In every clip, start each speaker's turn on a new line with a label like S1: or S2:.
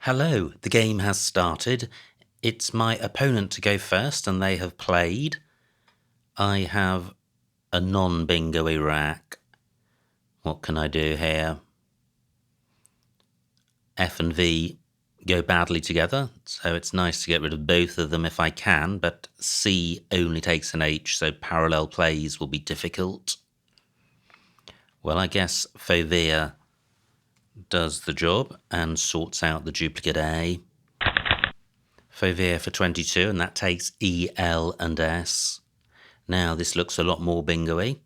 S1: Hello, the game has started. It's my opponent to go first, and they have played. I have a non-bingo-y rack. What can I do here? F and V go badly together, so it's nice to get rid of both of them if I can, but C only takes an H, so parallel plays will be difficult. Well, I guess Fovea does the job and sorts out the duplicate A. Fovea for 22, and that takes E, L, and S. Now this looks a lot more bingo-y,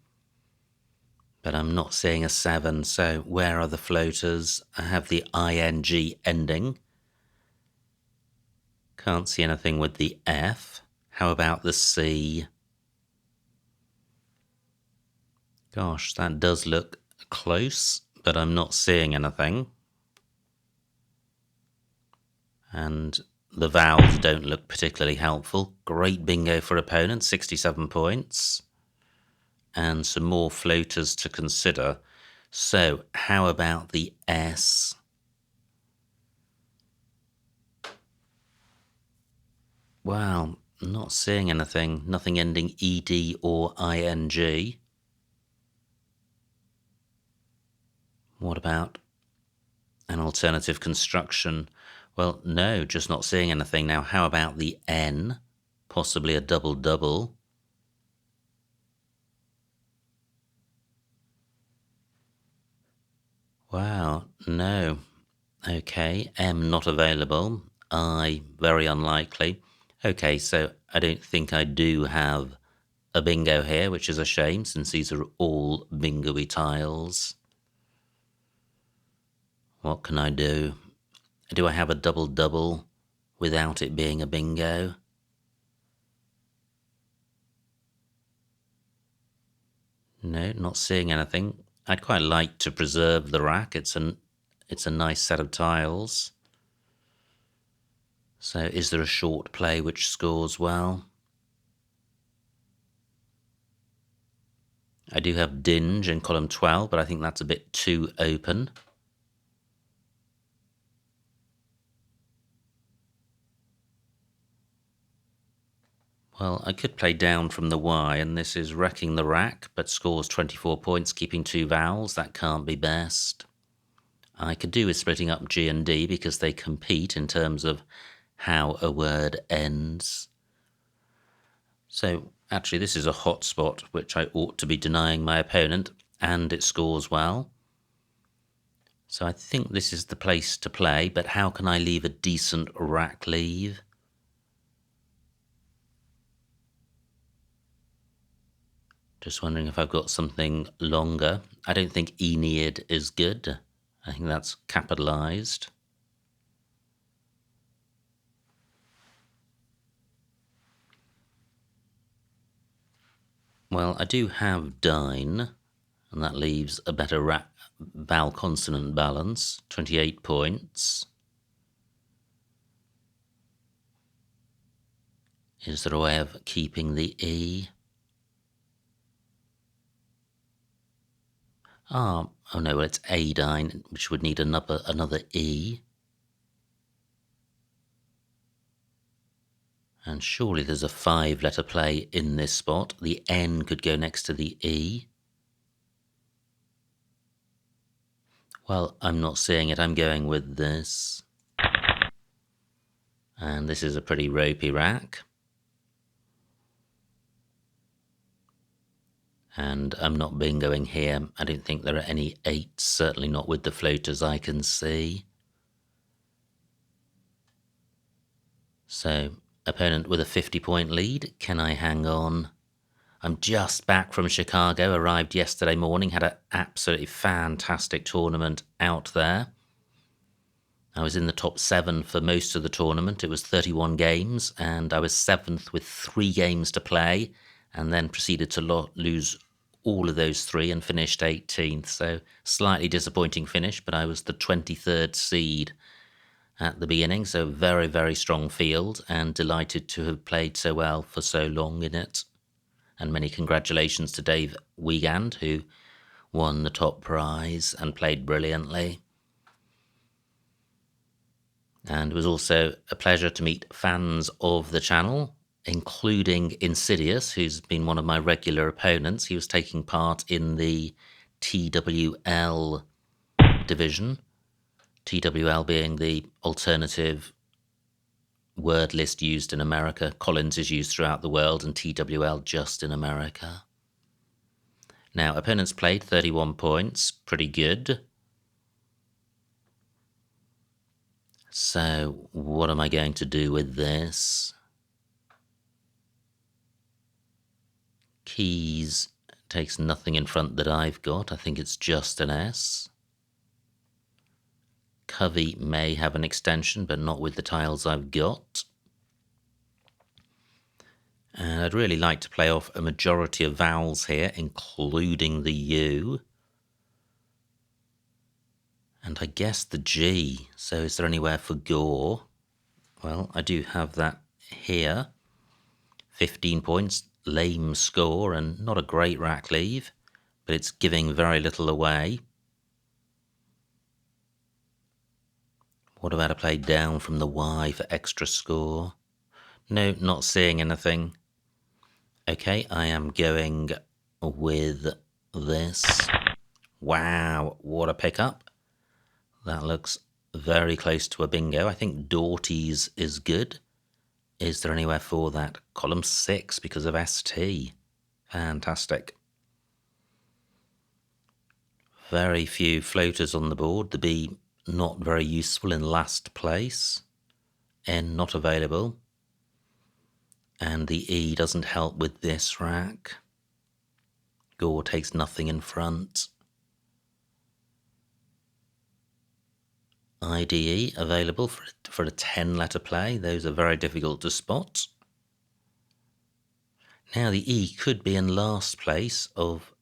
S1: but I'm not seeing a 7, so where are the floaters? I have the ing ending. Can't see anything with the F. How about the C? Gosh, that does look close, but I'm not seeing anything. And the vowels don't look particularly helpful. Great bingo for opponent, 67 points. And some more floaters to consider. So how about the S? Wow, not seeing anything. Nothing ending ED or ING. What about an alternative construction? Well, no, just not seeing anything. Now, how about the N? Possibly a double-double. Wow, no. Okay, M not available. I, very unlikely. Okay, so I don't think I do have a bingo here, which is a shame since these are all bingo-y tiles. What can I do? Do I have a double-double without it being a bingo? No, not seeing anything. I'd quite like to preserve the rack. It's a nice set of tiles. So is there a short play which scores well? I do have Dinge in column 12, but I think that's a bit too open. Well, I could play down from the Y, and this is wrecking the rack, but scores 24 points, keeping 2 vowels. That can't be best. I could do with splitting up G and D because they compete in terms of how a word ends. So actually this is a hot spot which I ought to be denying my opponent, and it scores well. So I think this is the place to play, but how can I leave a decent rack leave? Just wondering if I've got something longer. I don't think Aeneid is good. I think that's capitalized. Well, I do have Dine, and that leaves a better vowel consonant balance, 28 points. Is there a way of keeping the E? Oh no, well, it's Adine, which would need another E. And surely there's a 5-letter play in this spot. The N could go next to the E. Well, I'm not seeing it. I'm going with this. And this is a pretty ropey rack. And I'm not bingoing here. I don't think there are any 8s, certainly not with the floaters I can see. So, opponent with a 50-point lead. Can I hang on? I'm just back from Chicago, arrived yesterday morning, had an absolutely fantastic tournament out there. I was in the top 7 for most of the tournament. It was 31 games, and I was 7th with 3 games to play, and then proceeded to lose all of those 3 and finished 18th. So slightly disappointing finish, but I was the 23rd seed at the beginning, so very, very strong field, and delighted to have played so well for so long in it. And many congratulations to Dave Wiegand, who won the top prize and played brilliantly. And it was also a pleasure to meet fans of the channel, including Insidious, who's been one of my regular opponents. He was taking part in the TWL division, TWL being the alternative word list used in America. Collins is used throughout the world, and TWL just in America. Now, opponents played 31 points, pretty good. So, what am I going to do with this? Keys takes nothing in front that I've got. I think it's just an S. Covey may have an extension, but not with the tiles I've got. And I'd really like to play off a majority of vowels here, including the U. And I guess the G. So is there anywhere for gore? Well, I do have that here. 15 points, lame score, and not a great rack leave, but it's giving very little away. What about a play down from the Y for extra score? No, not seeing anything. Okay, I am going with this. Wow, what a pickup. That looks very close to a bingo. I think Doughty's is good. Is there anywhere for that? Column 6 because of ST. Fantastic. Very few floaters on the board. The B not very useful in last place. N not available. And the E doesn't help with this rack. Gore takes nothing in front. IDE available for a 10-letter play. Those are very difficult to spot. Now the E could be in last place of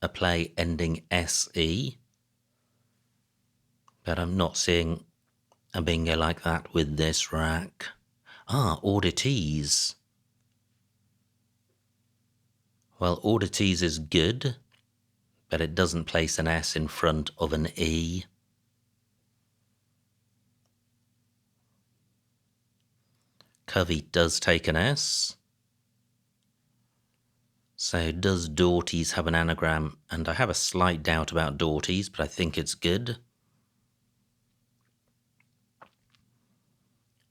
S1: a play ending SE, but I'm not seeing a bingo like that with this rack. Auditees. Well, Auditees is good, but it doesn't place an S in front of an E. Covey does take an S. So does Doughty's have an anagram? And I have a slight doubt about Doughty's, but I think it's good.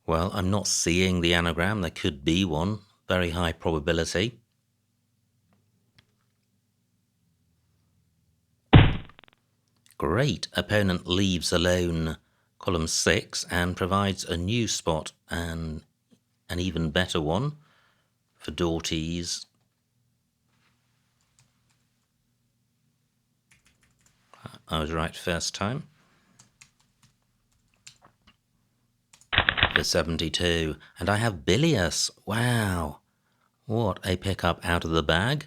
S1: Well, I'm not seeing the anagram. There could be one. Very high probability. Great. Opponent leaves alone column 6 and provides a new spot and an even better one for Doughty's. I was right first time. For 72. And I have Bilious. Wow. What a pickup out of the bag.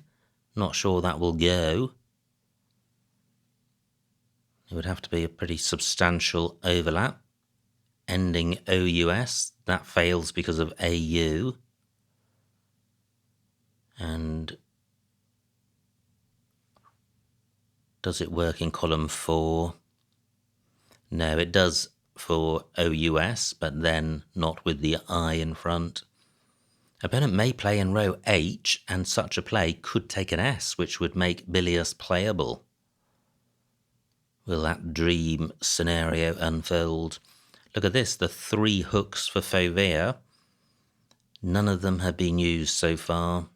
S1: Not sure that will go. It would have to be a pretty substantial overlap. Ending OUS. That fails because of AU. And does it work in column 4? No, it does for OUS, but then not with the I in front. Opponent may play in row H, and such a play could take an S, which would make Bilious playable. Will that dream scenario unfold? Look at this, the 3 hooks for Fovea. None of them have been used so far.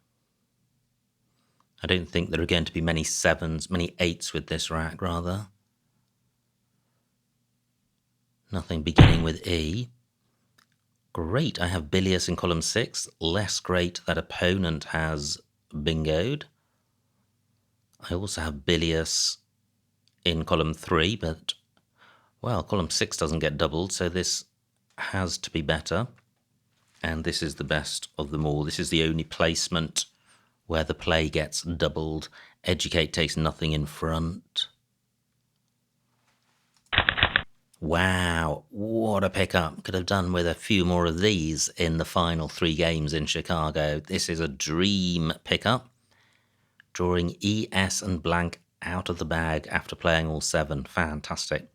S1: I don't think there are going to be many 7s, many 8s with this rack, rather. Nothing beginning with E. Great, I have Bilious in column 6. Less great that opponent has bingoed. I also have Bilious in column 3, but, well, column 6 doesn't get doubled, so this has to be better. And this is the best of them all. This is the only placement where the play gets doubled. Educate takes nothing in front. Wow, what a pickup. Could have done with a few more of these in the final 3 games in Chicago. This is a dream pickup. Drawing E, S and blank out of the bag after playing all 7. Fantastic.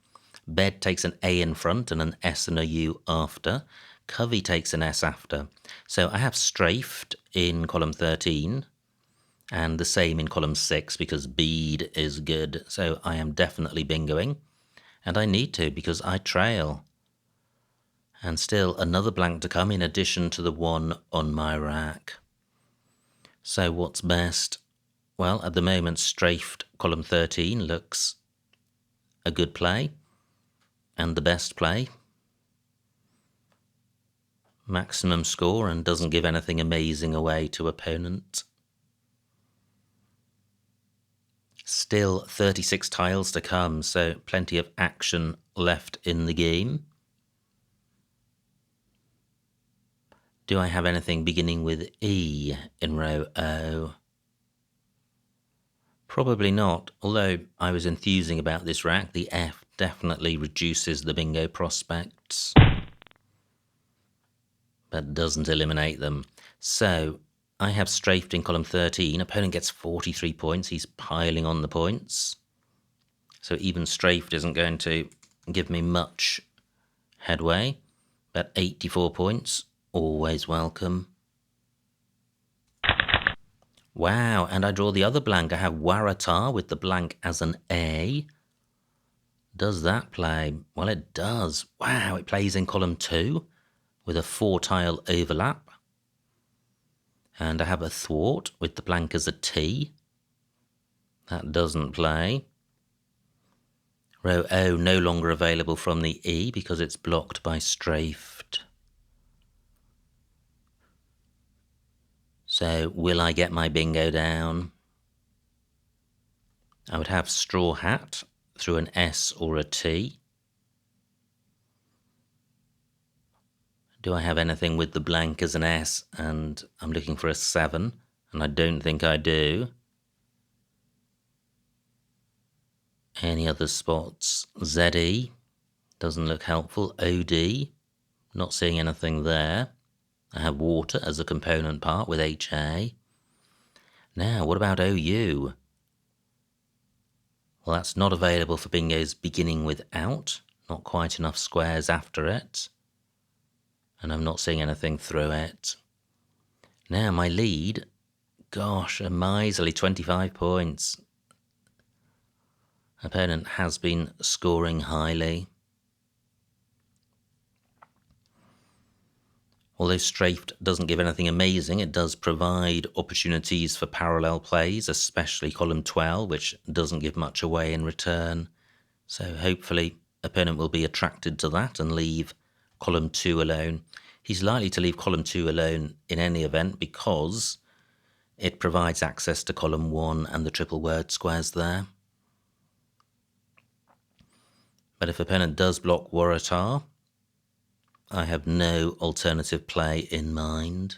S1: Bed takes an A in front and an S and a U after. Covey takes an S after. So I have strafed in column 13 and the same in column 6 because bead is good. So I am definitely bingoing, and I need to because I trail. And still another blank to come in addition to the one on my rack. So what's best? Well, at the moment, strafed column 13 looks a good play and the best play. Maximum score and doesn't give anything amazing away to opponent. Still 36 tiles to come, so plenty of action left in the game. Do I have anything beginning with E in row O? Probably not, although I was enthusing about this rack. The F definitely reduces the bingo prospects, but doesn't eliminate them. So I have strafed in column 13. Opponent gets 43 points. He's piling on the points. So even strafed isn't going to give me much headway. But 84 points, always welcome. Wow, and I draw the other blank. I have Waratah with the blank as an A. Does that play? Well, it does. Wow, it plays in column 2 with a 4-tile overlap. And I have a thwart with the blank as a T. That doesn't play. Row O no longer available from the E because it's blocked by strafed. So will I get my bingo down? I would have straw hat through an S or a T. Do I have anything with the blank as an S? And I'm looking for a 7, and I don't think I do. Any other spots? ZE doesn't look helpful. OD, not seeing anything there. I have water as a component part with HA. Now, what about OU? Well, that's not available for bingos beginning with out. Not quite enough squares after it. And I'm not seeing anything through it. Now, my lead, gosh, a miserly 25 points. Opponent has been scoring highly. Although strafed doesn't give anything amazing, it does provide opportunities for parallel plays, especially column 12, which doesn't give much away in return. So hopefully opponent will be attracted to that and leave column 2 alone. He's likely to leave column 2 alone in any event because it provides access to column 1 and the triple word squares there. But if opponent does block Waratah, I have no alternative play in mind.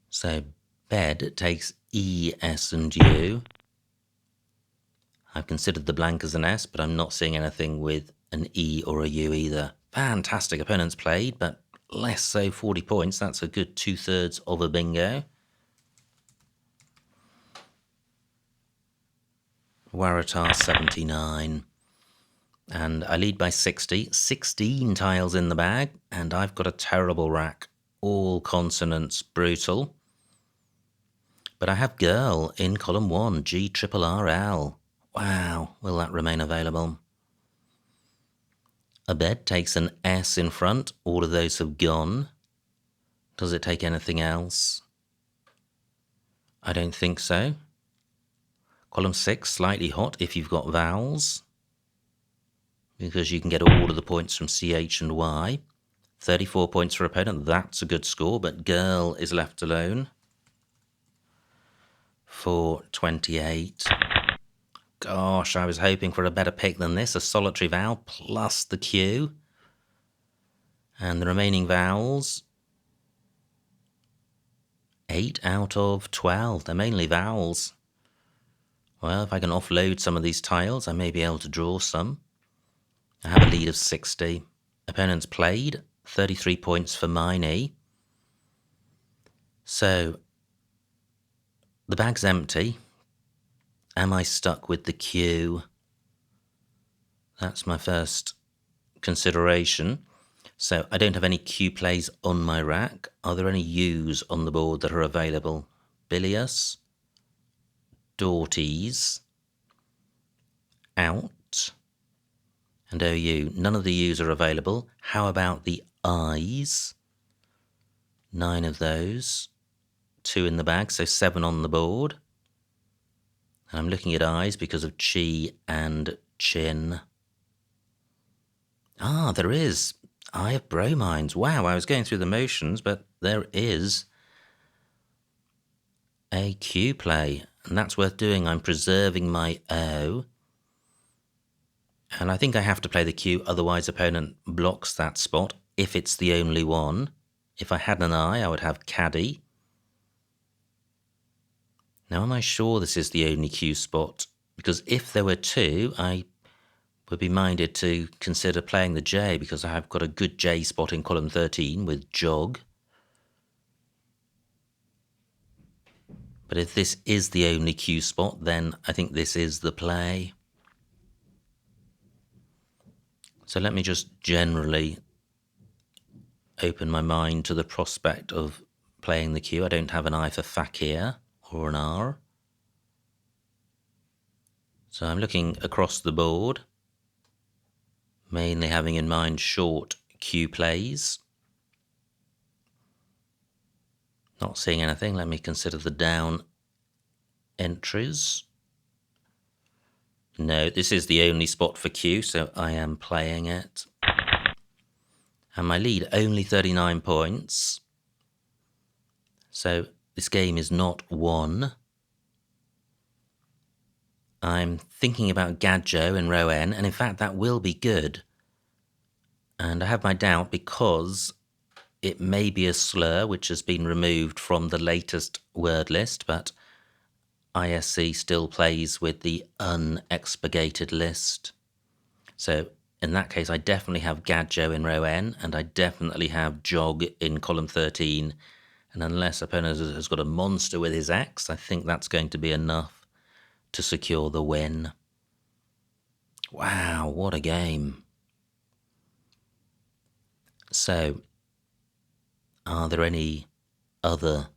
S1: So bed takes E, S and U. I've considered the blank as an S, but I'm not seeing anything with an E or a U either. Fantastic opponents played, but less so 40 points. That's a good 2/3 of a bingo. Waratah 79. And I lead by 60. 16 tiles in the bag, and I've got a terrible rack. All consonants, brutal. But I have girl in column 1, GRRL. Wow, will that remain available? A bed takes an S in front. All of those have gone. Does it take anything else? I don't think so. Column 6, slightly hot if you've got vowels, because you can get all of the points from CH and Y. 34 points for opponent, that's a good score, but girl is left alone for 28. Gosh, I was hoping for a better pick than this. A solitary vowel plus the Q. And the remaining vowels, 8 out of 12. They're mainly vowels. Well, if I can offload some of these tiles, I may be able to draw some. I have a lead of 60. Opponents played, 33 points for Miney. So, the bag's empty. am I stuck with the Q? That's my first consideration. So I don't have any Q plays on my rack. Are there any U's on the board that are available? Bilious, Doughties, out, and OU. None of the U's are available. How about the I's? 9 of those. 2 in the bag, so 7 on the board. And I'm looking at I's because of Chi and Chin. Ah, there is. Eye of Bromines. Wow, I was going through the motions, but there is a Q play, and that's worth doing. I'm preserving my O. And I think I have to play the Q, otherwise opponent blocks that spot, if it's the only one. If I had an I, I would have Caddy. Now, am I sure this is the only Q spot? Because if there were 2, I would be minded to consider playing the J, because I have got a good J spot in column 13 with Jog. But if this is the only Q spot, then I think this is the play. So let me just generally open my mind to the prospect of playing the Q. I don't have an I for Fakir or an R. So I'm looking across the board, mainly having in mind short Q plays. Not seeing anything. Let me consider the down entries. No, this is the only spot for Q, so I am playing it. And my lead, only 39 points. So this game is not won. I'm thinking about Gadjo in row N, and in fact that will be good. And I have my doubt because it may be a slur which has been removed from the latest word list, but ISC still plays with the unexpurgated list. So in that case, I definitely have Gadjo in row N, and I definitely have Jog in column 13. And unless opponent has got a monster with his X, I think that's going to be enough to secure the win. Wow, what a game. So, are there any other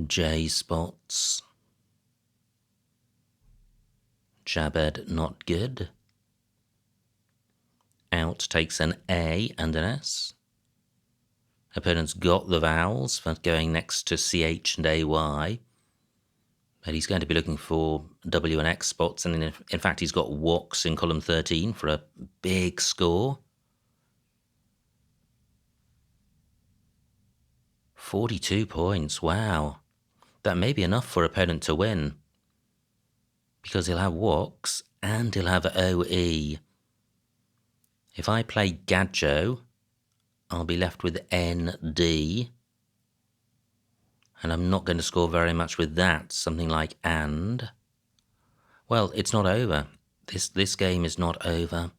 S1: J spots? Jabed, not good. Out takes an A and an S. Opponent's got the vowels for going next to CH and AY. But he's going to be looking for W and X spots, and in fact he's got Wox in column 13 for a big score. 42 points, wow. That may be enough for opponent to win, because he'll have Wox and he'll have OE. If I play Gadjo, I'll be left with ND, and I'm not going to score very much with that, something like and. Well, it's not over. This game is not over.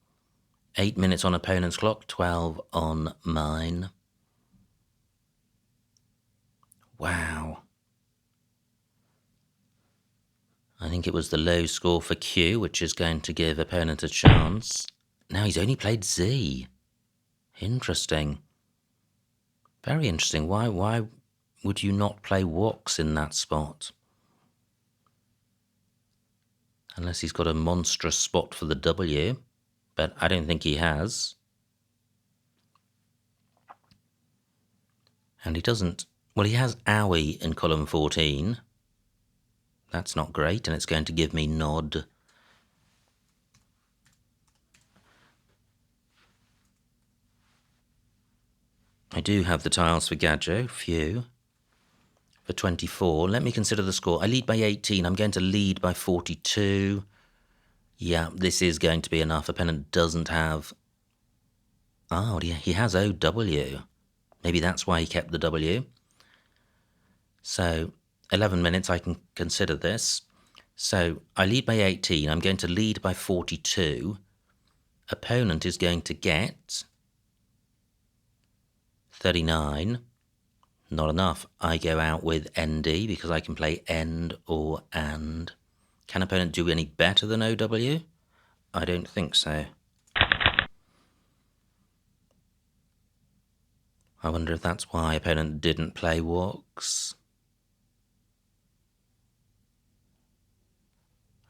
S1: 8 minutes on opponent's clock, 12 on mine. Wow. I think it was the low score for Q, which is going to give opponent a chance. Now he's only played Z. Interesting. Very interesting. Why would you not play Wox in that spot? Unless he's got a monstrous spot for the W, but I don't think he has. And he doesn't. Well, he has Owie in column 14. That's not great, and it's going to give me Nod. I do have the tiles for Gadjo, few. For 24, let me consider the score. I lead by 18, I'm going to lead by 42. Yeah, this is going to be enough. Opponent doesn't have... Oh, he has OW. Maybe that's why he kept the W. So, 11 minutes, I can consider this. So, I lead by 18, I'm going to lead by 42. Opponent is going to get 39. Not enough. I go out with ND because I can play end or and. Can opponent do any better than OW? I don't think so. I wonder if that's why opponent didn't play walks.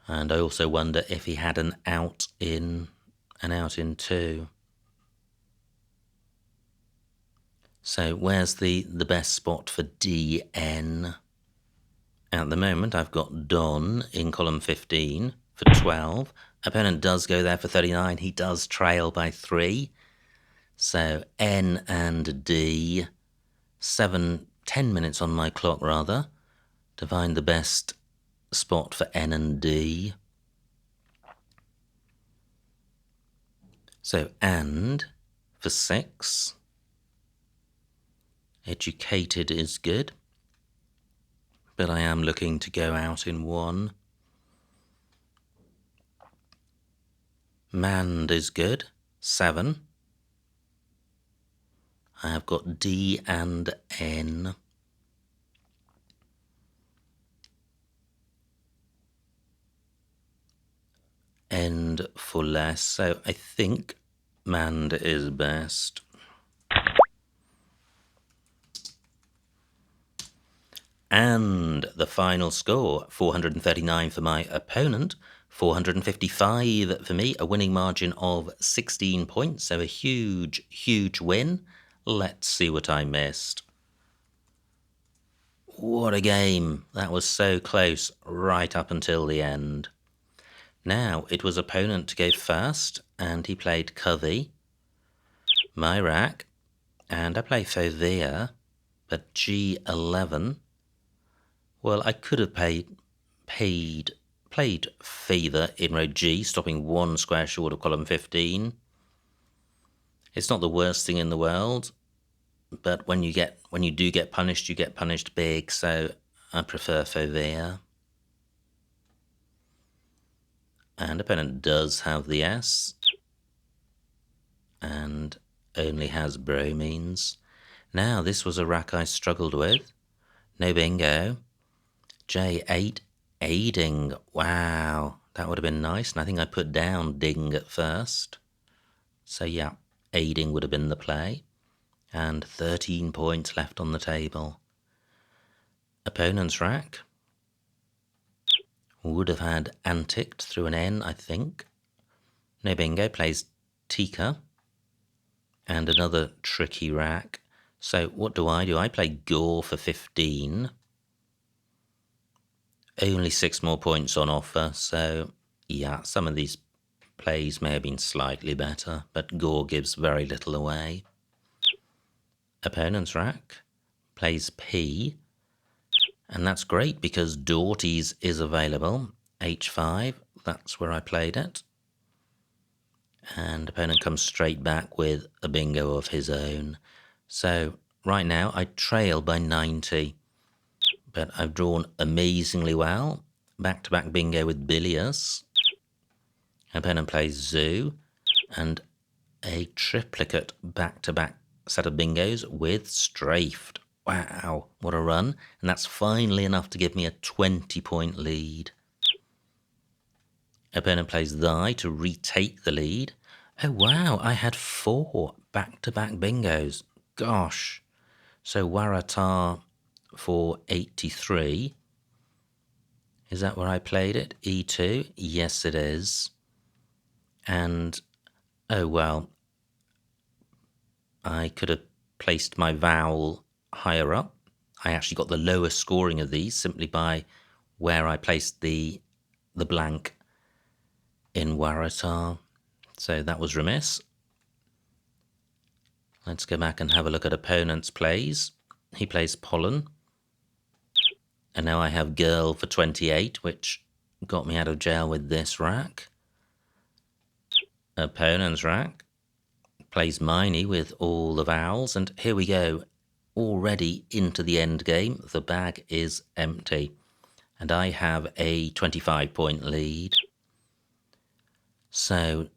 S1: And I also wonder if he had an out in two. So where's the best spot for DN? At the moment, I've got Don in column 15 for 12. Opponent does go there for 39. He does trail by 3. So N and D, 10 minutes on my clock rather, to find the best spot for N and D. So and for 6. Educated is good, but I am looking to go out in 1. Manned is good, 7. I have got D and N. End for less, so I think manned is best. And the final score, 439 for my opponent, 455 for me, a winning margin of 16 points, so a huge, huge win. Let's see what I missed. What a game. That was so close, right up until the end. Now, it was opponent to go first, and he played Covey, my rack, and I play Fovea, but G11. Well, I could have played Feather in row G, stopping 1 square short of column 15. It's not the worst thing in the world, but when you do get punished, you get punished big, so I prefer Fovea. And opponent does have the S, and only has bromines. Now, this was a rack I struggled with. No bingo. J8, aiding. Wow, that would have been nice. And I think I put down ding at first. So yeah, aiding would have been the play. And 13 points left on the table. Opponent's rack would have had anticked through an N, I think. No bingo, plays Tika. And another tricky rack. So what do? I play Gore for 15. Only 6 more points on offer, so yeah, some of these plays may have been slightly better, but Gore gives very little away. Opponent's rack plays P, and that's great because Doughty's is available. H5, that's where I played it. And opponent comes straight back with a bingo of his own. So right now I trail by 90. But I've drawn amazingly well. Back-to-back bingo with Bilious. Opponent plays Zoo. And a triplicate back-to-back set of bingos with Strafed. Wow, what a run. And that's finally enough to give me a 20-point lead. Opponent plays Thy to retake the lead. Oh, wow, I had 4 back-to-back bingos. Gosh. So Waratah for 83. Is that where I played it? E2? Yes, it is. And, oh well, I could have placed my vowel higher up. I actually got the lowest scoring of these simply by where I placed the blank in Waratah. So that was remiss. Let's go back and have a look at opponent's plays. He plays Pollen. And now I have Girl for 28, which got me out of jail with this rack. Opponent's rack plays Miney with all the vowels, and here we go. Already into the end game, the bag is empty, and I have a 25-point lead. So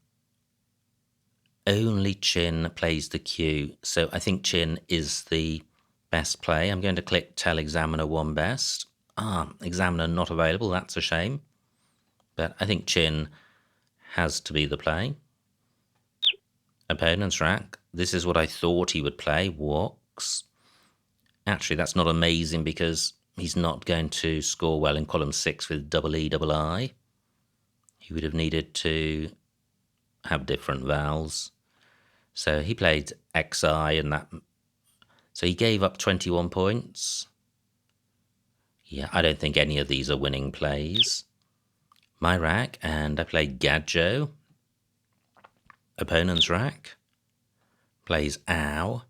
S1: only Chin plays the Q, so I think Chin is the Best play. I'm going to click Tell Examiner 1 best. Examiner not available. That's a shame. But I think Chin has to be the play. Opponent's rack. This is what I thought he would play. Walks. Actually, that's not amazing because he's not going to score well in column 6 with double E, double I. He would have needed to have different vowels. So he played XI and that. So he gave up 21 points. Yeah, I don't think any of these are winning plays. My rack, and I played Gadjo. Opponent's rack plays Ow.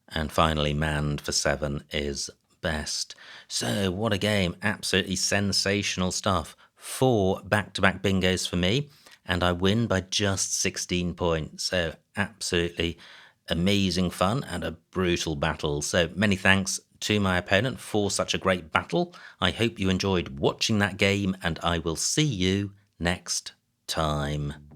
S1: And finally, Manned for 7 is best. So what a game. Absolutely sensational stuff. 4 back-to-back bingos for me, and I win by just 16 points. So absolutely amazing fun and a brutal battle. So many thanks to my opponent for such a great battle. I hope you enjoyed watching that game, and I will see you next time.